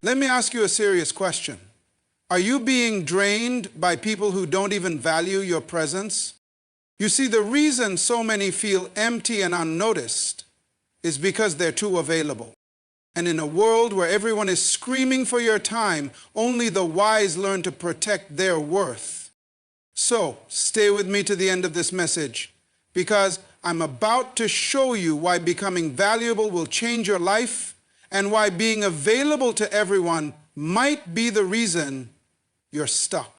Let me ask you a serious question. Are you being drained by people who don't even value your presence? You see, the reason so many feel empty and unnoticed is because they're too available. And in a world where everyone is screaming for your time, only the wise learn to protect their worth. So, stay with me to the end of this message, because I'm about to show you why becoming valuable will change your life and why being available to everyone might be the reason you're stuck.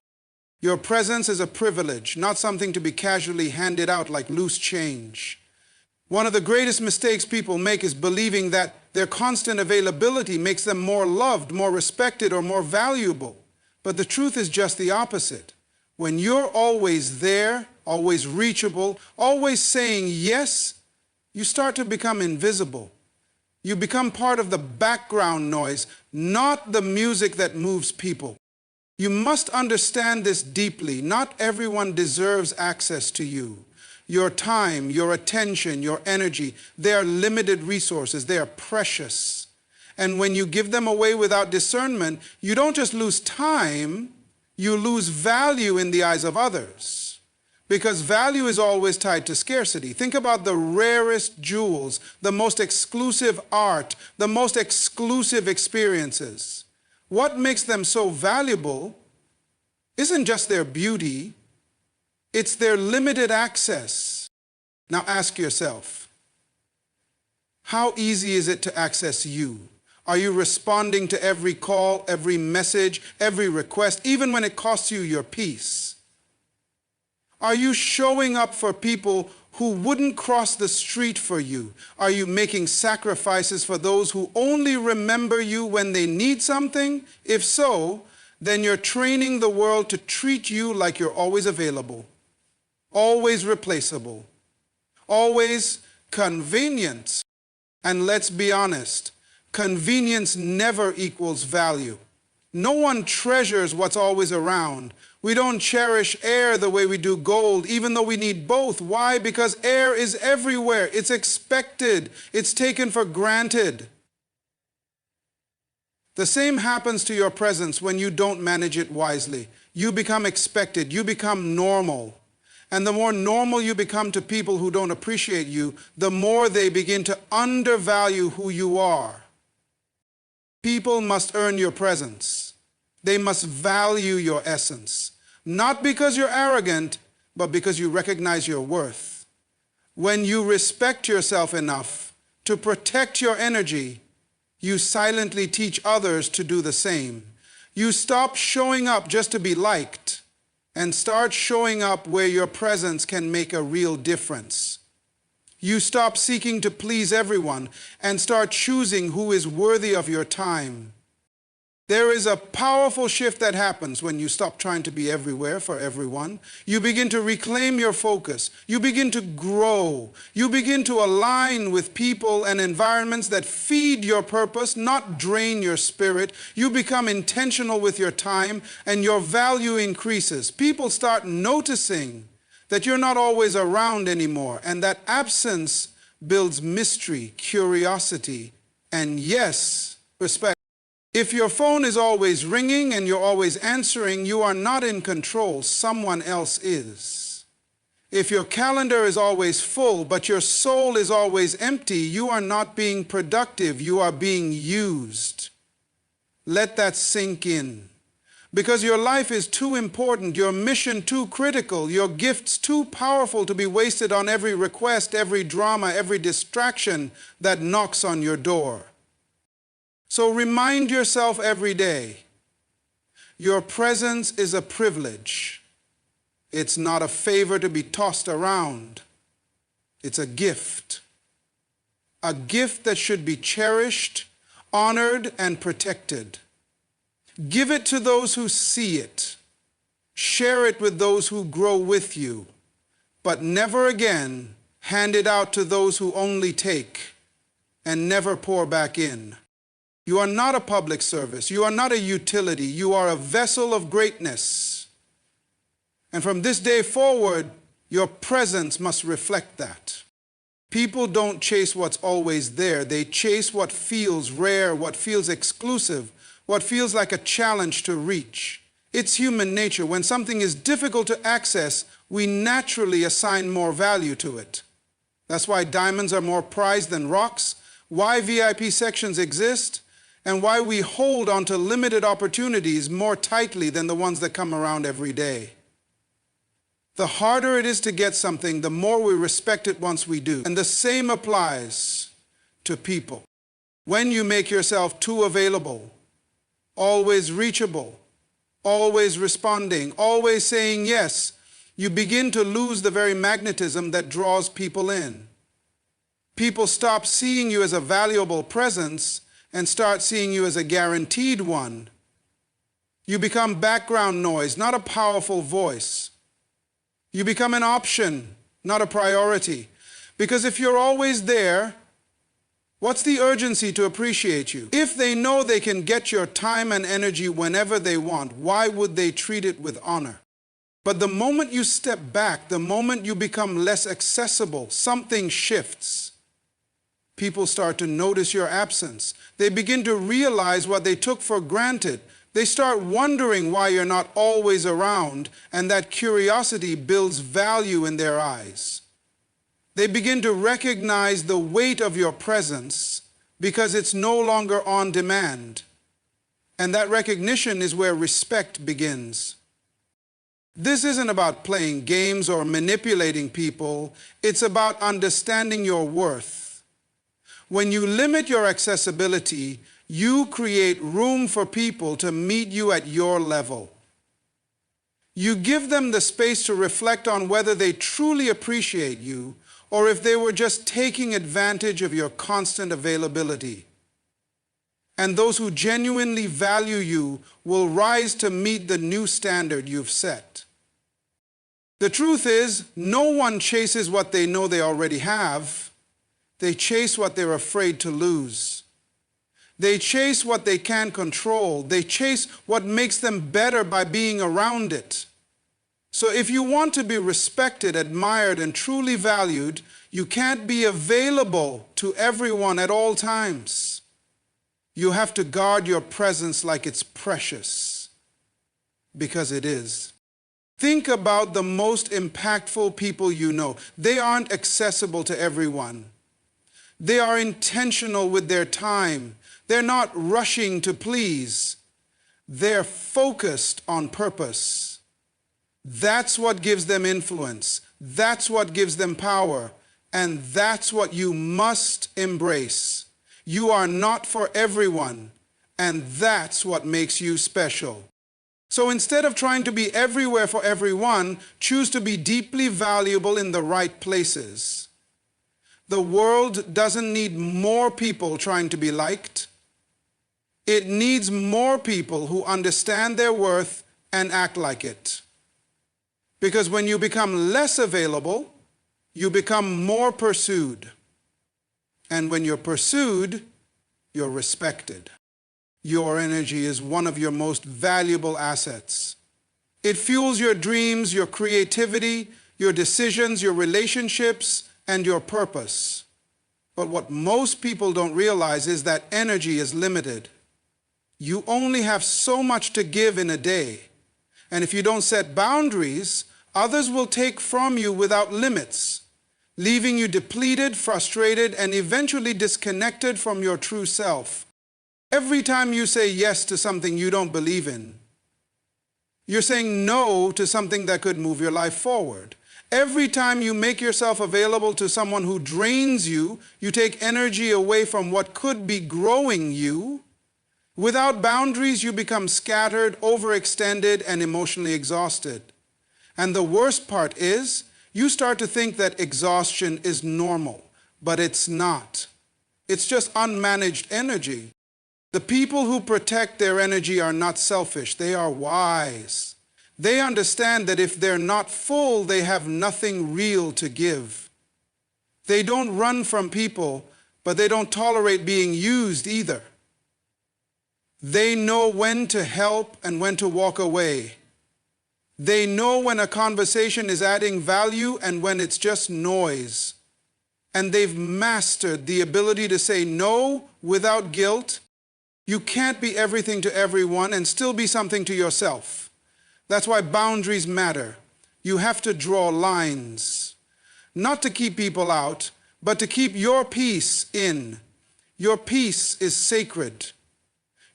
Your presence is a privilege, not something to be casually handed out like loose change. One of the greatest mistakes people make is believing that their constant availability makes them more loved, more respected, or more valuable. But the truth is just the opposite. When you're always there, always reachable, always saying yes, you start to become invisible. You become part of the background noise, not the music that moves people. You must understand this deeply. Not everyone deserves access to you. Your time, your attention, your energy, they are limited resources. They are precious. And when you give them away without discernment, you don't just lose time, you lose value in the eyes of others. Because value is always tied to scarcity. Think about the rarest jewels, the most exclusive art, the most exclusive experiences. What makes them so valuable isn't just their beauty, it's their limited access. Now ask yourself, how easy is it to access you? Are you responding to every call, every message, every request, even when it costs you your peace? Are you showing up for people who wouldn't cross the street for you? Are you making sacrifices for those who only remember you when they need something? If so, then you're training the world to treat you like you're always available, always replaceable, always convenient. And let's be honest, convenience never equals value. No one treasures what's always around. We don't cherish air the way we do gold, even though we need both. Why? Because air is everywhere. It's expected. It's taken for granted. The same happens to your presence when you don't manage it wisely. You become expected. You become normal. And the more normal you become to people who don't appreciate you, the more they begin to undervalue who you are. People must earn your presence. They must value your essence. Not because you're arrogant, but because you recognize your worth. When you respect yourself enough to protect your energy, you silently teach others to do the same. You stop showing up just to be liked and start showing up where your presence can make a real difference. You stop seeking to please everyone and start choosing who is worthy of your time. There is a powerful shift that happens when you stop trying to be everywhere for everyone. You begin to reclaim your focus. You begin to grow. You begin to align with people and environments that feed your purpose, not drain your spirit. You become intentional with your time and your value increases. People start noticing that you're not always around anymore, and that absence builds mystery, curiosity, and yes, respect. If your phone is always ringing and you're always answering, you are not in control, someone else is. If your calendar is always full, but your soul is always empty, you are not being productive, you are being used. Let that sink in. Because your life is too important, your mission too critical, your gifts too powerful to be wasted on every request, every drama, every distraction that knocks on your door. So remind yourself every day, your presence is a privilege. It's not a favor to be tossed around. It's a gift. A gift that should be cherished, honored, and protected. Give it to those who see it. Share it with those who grow with you. But never again hand it out to those who only take and never pour back in. You are not a public service. You are not a utility. You are a vessel of greatness. And from this day forward, your presence must reflect that. People don't chase what's always there. They chase what feels rare, what feels exclusive, what feels like a challenge to reach. It's human nature. When something is difficult to access, we naturally assign more value to it. That's why diamonds are more prized than rocks, why VIP sections exist, and why we hold onto limited opportunities more tightly than the ones that come around every day. The harder it is to get something, the more we respect it once we do. And the same applies to people. When you make yourself too available, always reachable, always responding, always saying yes, you begin to lose the very magnetism that draws people in. People stop seeing you as a valuable presence and start seeing you as a guaranteed one. You become background noise, not a powerful voice. You become an option, not a priority. Because if you're always there, what's the urgency to appreciate you? If they know they can get your time and energy whenever they want, why would they treat it with honor? But the moment you step back, the moment you become less accessible, something shifts. People start to notice your absence. They begin to realize what they took for granted. They start wondering why you're not always around, and that curiosity builds value in their eyes. They begin to recognize the weight of your presence because it's no longer on demand. And that recognition is where respect begins. This isn't about playing games or manipulating people. It's about understanding your worth. When you limit your accessibility, you create room for people to meet you at your level. You give them the space to reflect on whether they truly appreciate you or if they were just taking advantage of your constant availability. And those who genuinely value you will rise to meet the new standard you've set. The truth is, no one chases what they know they already have. They chase what they're afraid to lose. They chase what they can't control. They chase what makes them better by being around it. So if you want to be respected, admired, and truly valued, you can't be available to everyone at all times. You have to guard your presence like it's precious, because it is. Think about the most impactful people you know. They aren't accessible to everyone. They are intentional with their time. They're not rushing to please. They're focused on purpose. That's what gives them influence. That's what gives them power. And that's what you must embrace. You are not for everyone, and that's what makes you special. So instead of trying to be everywhere for everyone, choose to be deeply valuable in the right places. The world doesn't need more people trying to be liked. It needs more people who understand their worth and act like it. Because when you become less available, you become more pursued. And when you're pursued, you're respected. Your energy is one of your most valuable assets. It fuels your dreams, your creativity, your decisions, your relationships, and your purpose. But what most people don't realize is that energy is limited. You only have so much to give in a day. And if you don't set boundaries, others will take from you without limits, leaving you depleted, frustrated, and eventually disconnected from your true self. Every time you say yes to something you don't believe in, you're saying no to something that could move your life forward. Every time you make yourself available to someone who drains you, you take energy away from what could be growing you. Without boundaries, you become scattered, overextended, and emotionally exhausted. And the worst part is, you start to think that exhaustion is normal, but it's not. It's just unmanaged energy. The people who protect their energy are not selfish, they are wise. They understand that if they're not full, they have nothing real to give. They don't run from people, but they don't tolerate being used either. They know when to help and when to walk away. They know when a conversation is adding value and when it's just noise. And they've mastered the ability to say no without guilt, You can't be everything to everyone and still be something to yourself. That's why boundaries matter. You have to draw lines, not to keep people out, but to keep your peace in. Your peace is sacred.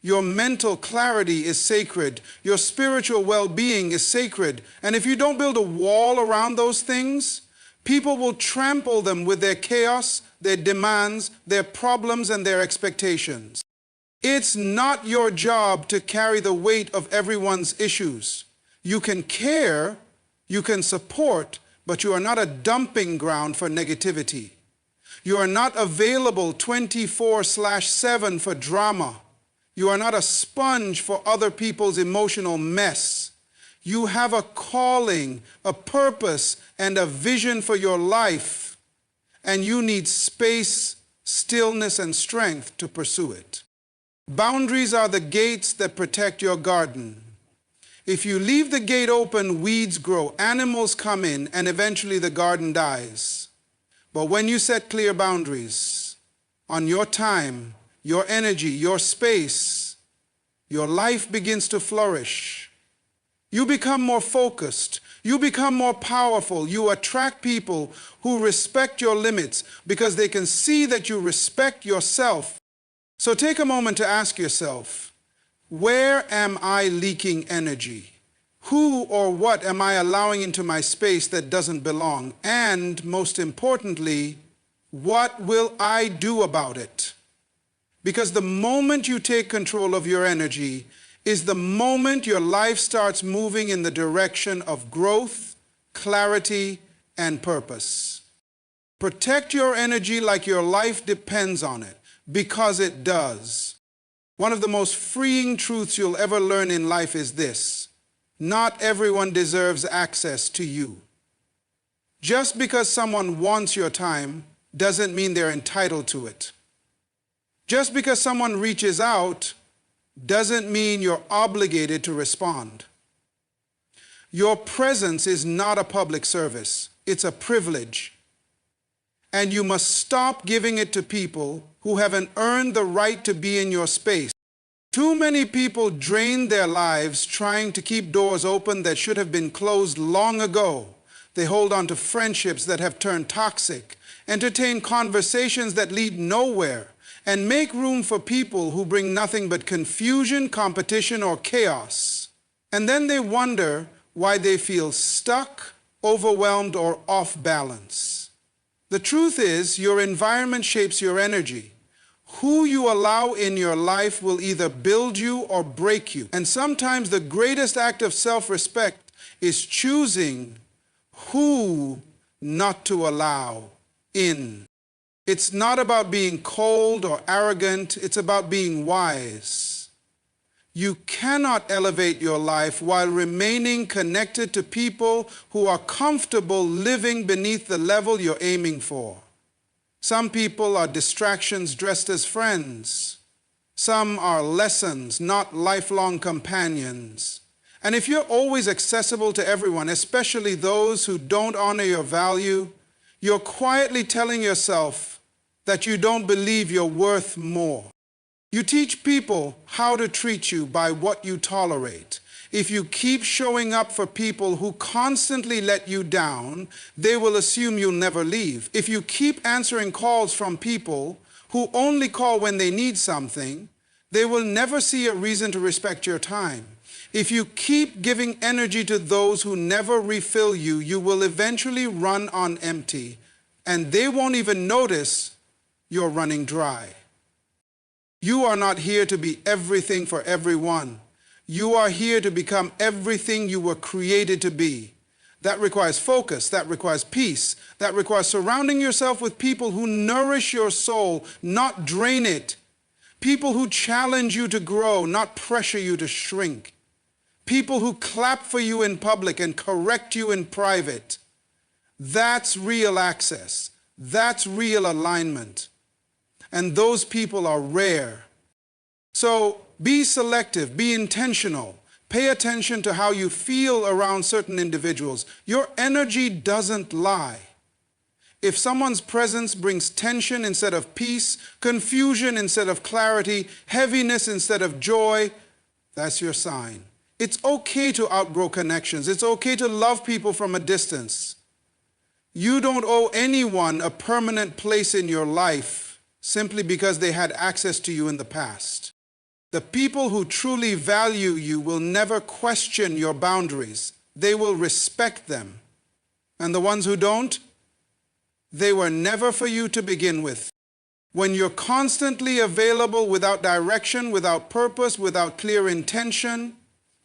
Your mental clarity is sacred. Your spiritual well-being is sacred. And if you don't build a wall around those things, people will trample them with their chaos, their demands, their problems, and their expectations. It's not your job to carry the weight of everyone's issues. You can care, you can support, but you are not a dumping ground for negativity. You are not available 24/7 for drama. You are not a sponge for other people's emotional mess. You have a calling, a purpose, and a vision for your life, and you need space, stillness, and strength to pursue it. Boundaries are the gates that protect your garden. If you leave the gate open, weeds grow, animals come in, and eventually the garden dies. But when you set clear boundaries on your time, your energy, your space, your life begins to flourish. You become more focused. You become more powerful. You attract people who respect your limits because they can see that you respect yourself. So take a moment to ask yourself, where am I leaking energy? Who or what am I allowing into my space that doesn't belong? And most importantly, what will I do about it? Because the moment you take control of your energy is the moment your life starts moving in the direction of growth, clarity, and purpose. Protect your energy like your life depends on it, because it does. One of the most freeing truths you'll ever learn in life is this: not everyone deserves access to you. Just because someone wants your time doesn't mean they're entitled to it. Just because someone reaches out doesn't mean you're obligated to respond. Your presence is not a public service. It's a privilege. And you must stop giving it to people who haven't earned the right to be in your space. Too many people drain their lives trying to keep doors open that should have been closed long ago. They hold on to friendships that have turned toxic, entertain conversations that lead nowhere, and make room for people who bring nothing but confusion, competition, or chaos. And then they wonder why they feel stuck, overwhelmed, or off balance. The truth is, your environment shapes your energy. Who you allow in your life will either build you or break you. And sometimes the greatest act of self-respect is choosing who not to allow in. It's not about being cold or arrogant, it's about being wise. You cannot elevate your life while remaining connected to people who are comfortable living beneath the level you're aiming for. Some people are distractions dressed as friends. Some are lessons, not lifelong companions. And if you're always accessible to everyone, especially those who don't honor your value, you're quietly telling yourself that you don't believe you're worth more. You teach people how to treat you by what you tolerate. If you keep showing up for people who constantly let you down, they will assume you'll never leave. If you keep answering calls from people who only call when they need something, they will never see a reason to respect your time. If you keep giving energy to those who never refill you, you will eventually run on empty, and they won't even notice you're running dry. You are not here to be everything for everyone. You are here to become everything you were created to be. That requires focus, that requires peace, that requires surrounding yourself with people who nourish your soul, not drain it. People who challenge you to grow, not pressure you to shrink. People who clap for you in public and correct you in private. That's real access. That's real alignment. And those people are rare. So be selective, be intentional. Pay attention to how you feel around certain individuals. Your energy doesn't lie. If someone's presence brings tension instead of peace, confusion instead of clarity, heaviness instead of joy, that's your sign. It's okay to outgrow connections. It's okay to love people from a distance. You don't owe anyone a permanent place in your life simply because they had access to you in the past. The people who truly value you will never question your boundaries. They will respect them. And the ones who don't, they were never for you to begin with. When you're constantly available without direction, without purpose, without clear intention,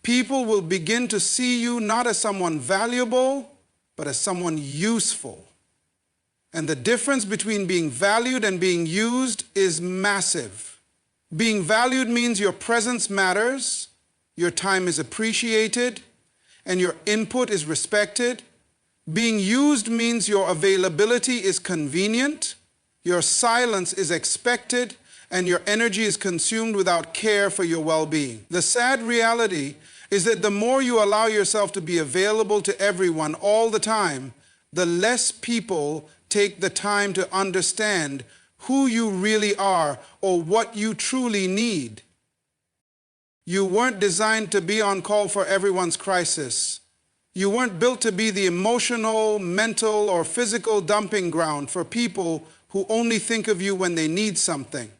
people will begin to see you not as someone valuable, but as someone useful. And the difference between being valued and being used is massive. Being valued means your presence matters, your time is appreciated, and your input is respected. Being used means your availability is convenient, your silence is expected, and your energy is consumed without care for your well-being. The sad reality is that the more you allow yourself to be available to everyone all the time, the less people take the time to understand who you really are or what you truly need. You weren't designed to be on call for everyone's crisis. You weren't built to be the emotional, mental, or physical dumping ground for people who only think of you when they need something.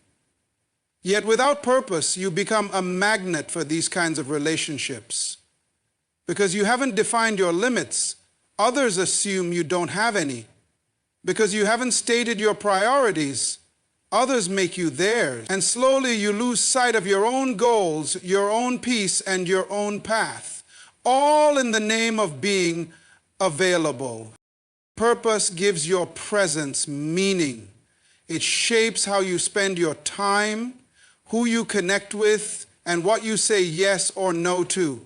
Yet without purpose, you become a magnet for these kinds of relationships. Because you haven't defined your limits, others assume you don't have any. Because you haven't stated your priorities, others make you theirs. And slowly you lose sight of your own goals, your own peace, and your own path. All in the name of being available. Purpose gives your presence meaning. It shapes how you spend your time, who you connect with, and what you say yes or no to.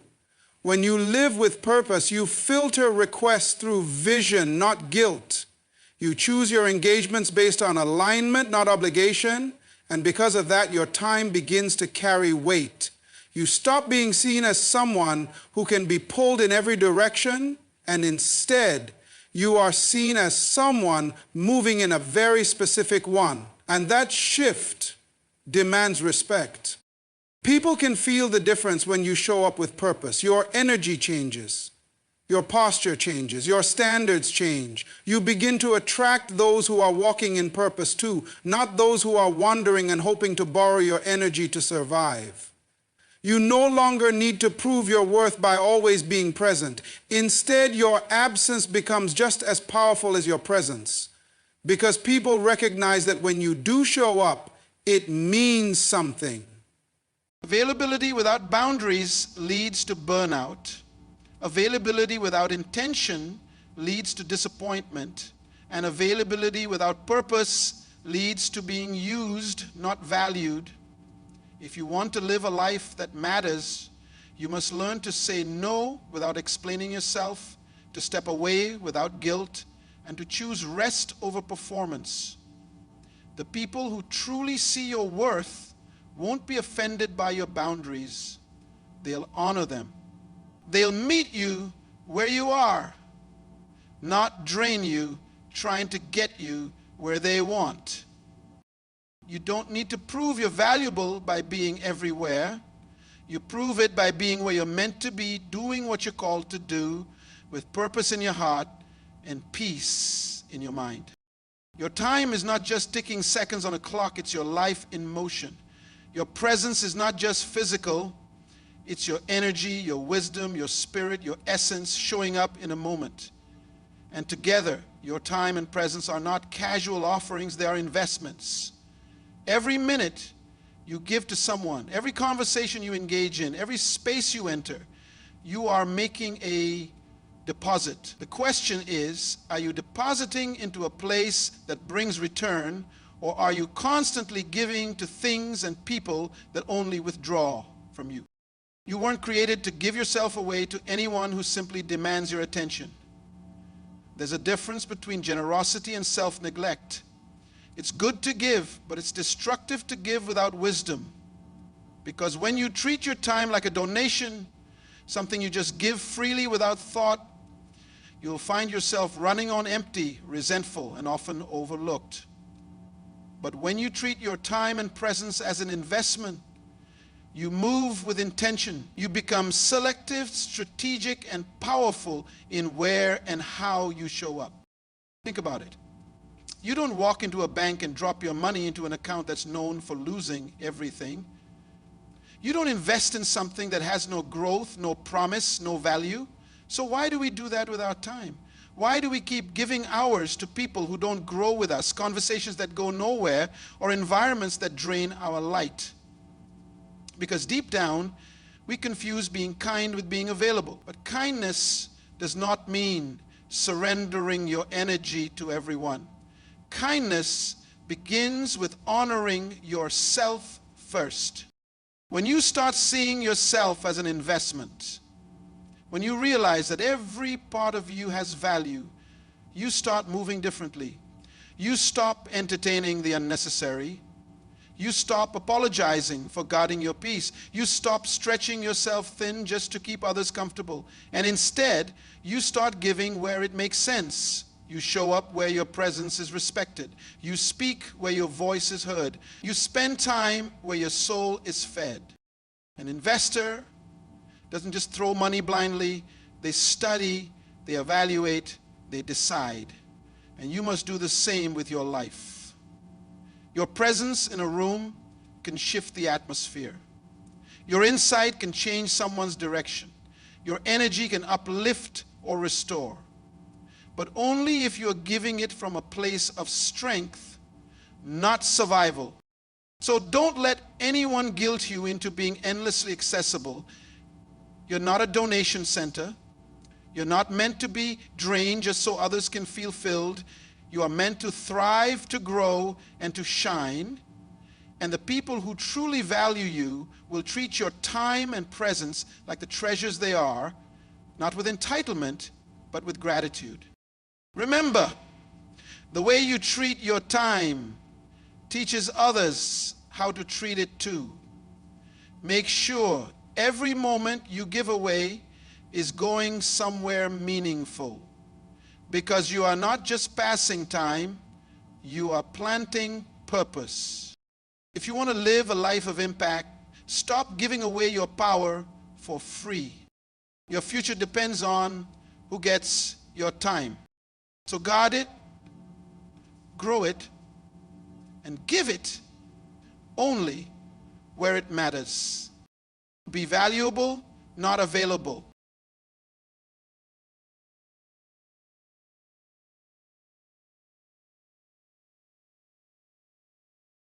When you live with purpose, you filter requests through vision, not guilt. You choose your engagements based on alignment, not obligation, and because of that, your time begins to carry weight. You stop being seen as someone who can be pulled in every direction, and instead, you are seen as someone moving in a very specific one. And that shift demands respect. People can feel the difference when you show up with purpose. Your energy changes. Your posture changes. Your standards change. You begin to attract those who are walking in purpose too, not those who are wandering and hoping to borrow your energy to survive. You no longer need to prove your worth by always being present. Instead, your absence becomes just as powerful as your presence, because people recognize that when you do show up, it means something. Availability without boundaries leads to burnout. Availability without intention leads to disappointment. And availability without purpose leads to being used, not valued. If you want to live a life that matters, you must learn to say no without explaining yourself, to step away without guilt, and to choose rest over performance. The people who truly see your worth won't be offended by your boundaries. They'll honor them. They'll meet you where you are, not drain you, trying to get you where they want. You don't need to prove you're valuable by being everywhere. You prove it by being where you're meant to be, doing what you're called to do, with purpose in your heart and peace in your mind. Your time is not just ticking seconds on a clock, it's your life in motion. Your presence is not just physical, it's your energy, your wisdom, your spirit, your essence showing up in a moment. And together, your time and presence are not casual offerings, they are investments. Every minute you give to someone, every conversation you engage in, every space you enter, you are making a deposit. The question is, are you depositing into a place that brings return, or are you constantly giving to things and people that only withdraw from you? You weren't created to give yourself away to anyone who simply demands your attention. There's a difference between generosity and self-neglect. It's good to give, but it's destructive to give without wisdom. Because when you treat your time like a donation, something you just give freely without thought, you'll find yourself running on empty, resentful, and often overlooked. But when you treat your time and presence as an investment, you move with intention. You become selective, strategic, and powerful in where and how you show up. Think about it. You don't walk into a bank and drop your money into an account that's known for losing everything. You don't invest in something that has no growth, no promise, no value. So why do we do that with our time? Why do we keep giving hours to people who don't grow with us, conversations that go nowhere, or environments that drain our light? Because deep down, we confuse being kind with being available. But kindness does not mean surrendering your energy to everyone. Kindness begins with honoring yourself first. When you start seeing yourself as an investment, when you realize that every part of you has value, you start moving differently. You stop entertaining the unnecessary. You stop apologizing for guarding your peace. You stop stretching yourself thin just to keep others comfortable. And instead, you start giving where it makes sense. You show up where your presence is respected. You speak where your voice is heard. You spend time where your soul is fed. An investor doesn't just throw money blindly. They study, they evaluate, they decide. And you must do the same with your life. Your presence in a room can shift the atmosphere. Your insight can change someone's direction. Your energy can uplift or restore. But only if you're giving it from a place of strength, not survival. So don't let anyone guilt you into being endlessly accessible. You're not a donation center. You're not meant to be drained just so others can feel filled. You are meant to thrive, to grow, and to shine. And the people who truly value you will treat your time and presence like the treasures they are, not with entitlement, but with gratitude. Remember, the way you treat your time teaches others how to treat it too. Make sure every moment you give away is going somewhere meaningful, because you are not just passing time, you are planting purpose. If you want to live a life of impact, stop giving away your power for free. Your future depends on who gets your time. So guard it, grow it, and give it only where it matters. Be valuable, not available.